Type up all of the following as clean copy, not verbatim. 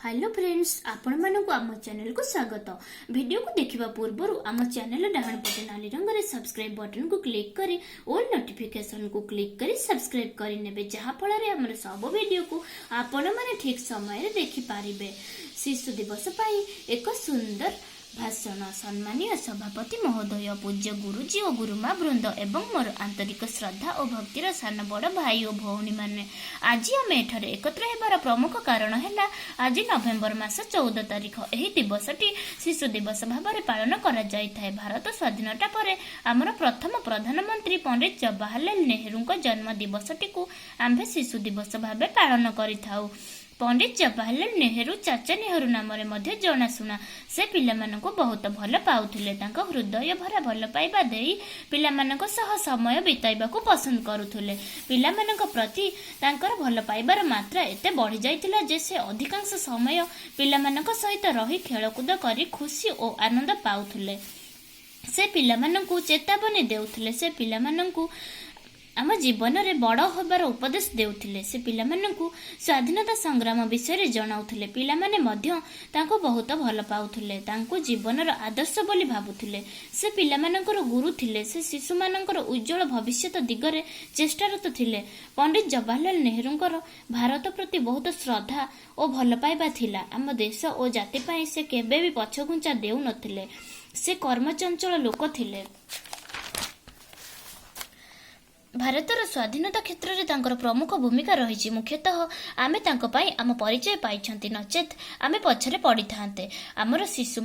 Hello friends, आपण मानक आम चैनल को स्वागत। वीडियो को देखिबा पूर्व आम चैनल डाहाण पटे नाली रंग रे सब्सक्राइब बटन को क्लिक करी ऑल नोटिफिकेशन को क्लिक करी सब्सक्राइब करी नेबे, जहा फल रे हमर सब वीडियो को आपण माने ठीक समय रे देखि पारिबे। शिशु दिवस पाई एक सुंदर भाषण सम्मानीय सभापति महोदय, पूज्य गुरुजी और गुरुमा वृंद एवं मोर आंतरिक श्रद्धा और भक्तिर सान बड़ भाई और भौणी माने, आज आम एठारे एकत्र हेबार प्रमुख कारण है आज नवेम्बर मास 14 तारिख। एही दिवसटी शिशु दिवस भाव में पालन करा जाय थाए। भारत स्वाधीनता पर आमर प्रथम प्रधानमंत्री पंडित जवाहरलाल नेहरू जन्म दिवसटी को आम्भे शिशु दिवस भाव पालन करिथाउ। पंडित जवाहरलाल नेहरू चाचा नेहरू नाम रे जनाशुना। से पिलामानंको बहुत भल पाउथिले। तांको हृदय भरा भल पाइबा देई पिलामानंको सह समय बिताइबाकू पसंद करुथिले। पिलामानंको प्रति तांकर भल पाइबार मात्रा एते बढ़ी जाइतिला जे से अधिकांश समय पिलामानंको सहित रही खेलकूद करी खुशी और आनंद पाउथिले। से पिलामानंको चेतावनी देउथिले। से पिलामानंको आम जीवन में बड़ होबार उपदेश देउथिले। से पिलामानंकु स्वाधीनता संग्राम विषय जनाउथिले। पिलामाने मध्य तांको बहुत भल पाउथिले। तांको जीवनर आदर्श बोली भाबुथिले। से पिलामानंकर गुरु थिले। से शिशु मानकर उज्जवल भविष्य दिगरे चेष्टारत थिले। पंडित जवाहरलाल नेहरूंकर भारत प्रति बहुत श्रद्धा और भल पाइबा थिला। आम देश और जाति पाई से केबे भी पछघुंचा देउ नथिले। से कर्मचंचल लोक थिले। भारतर स्वाधीनता क्षेत्र में तांकर प्रमुख भूमिका रही। मुख्यतः आमे तांको पाई आम परिचय पाइछंती, नचेत आमे पछरे पड़ी थांते। आमर शिशु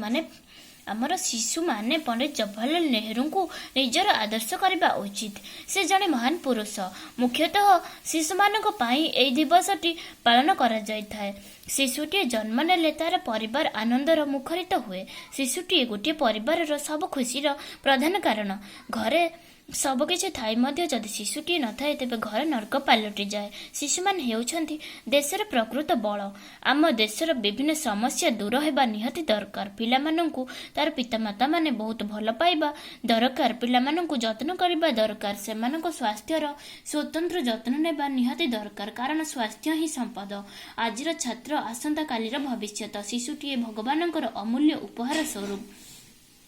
माने पंडित जवाहरलाल नेहरू को निजर आदर्श करबा उचित। से जने महान पुरुष। मुख्यतः शिशु मानक पाई एई दिवसटी पालन करा जाय थाए। शिशुटी जन्म नेले तार परिवार आनंदर मुखरित हुए। शिशुटी गोटे परिवार सब खुशीर प्रधान कारण। घरे सबकिछि थाई मध्य जदि शिशुटी न थाए तेबे घर नरक पालटि जाए। शिशु मान हेउछन्ति देशर प्रकृत बल। आम देशर विभिन्न समस्या दूर हेबा निहाती दरकार। पिलामानंकु तार पितामाता माने बहुत भल पाइबा दरकार। पिलामानंकु जत्न करिबा दरकार। सेमानंको स्वास्थ्यर स्वतंत्र जत्न नेबा निहाती दरकार, कारण स्वास्थ्य ही संपद। आजिर छात्र आसंता कालीर भविष्यत। शिशुटी भगवानंकर अमूल्य उपहार स्वरूप।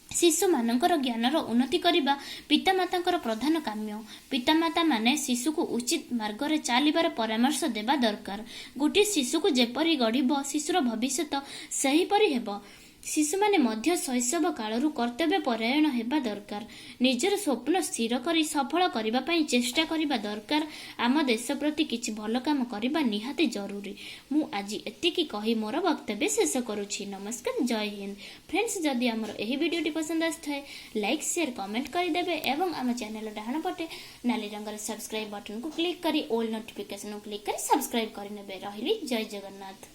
शिशु मानकर ज्ञानर उन्नति करिबा पितामातांकर प्रधान काम्य। पितामाता माने शिशु को उचित मार्ग रे चालिबार परामर्श देबा दरकार। गोटे शिशु को जेपरी गढ़िब शिशुर भविष्यत सेहीपरि हेब। शिशु माने मध्य शैशव कालरू कर्तव्य परायण हेबा दरकार। निजर स्वप्न स्थिर करी सफल करिबा पई चेष्टा करिबा दरकार। आम देश प्रति किछि भल काम करिबा निहाती जरूरी। मु आज एतिकी कही मोर वक्तव्य शेष करूछि। नमस्कार, जय हिंद। फ्रेंड्स, जदि हमर एही वीडियोटी पसंद आस्थाय लाइक शेयर कमेंट करि देबे एवं आम चैनल डाहाण पटे नाली रंगर सब्सक्राइब बटन को क्लिक करी ऑल नोटिफिकेशन को क्लिक करी सब्सक्राइब करि नेबे। रहिली, जय जगन्नाथ।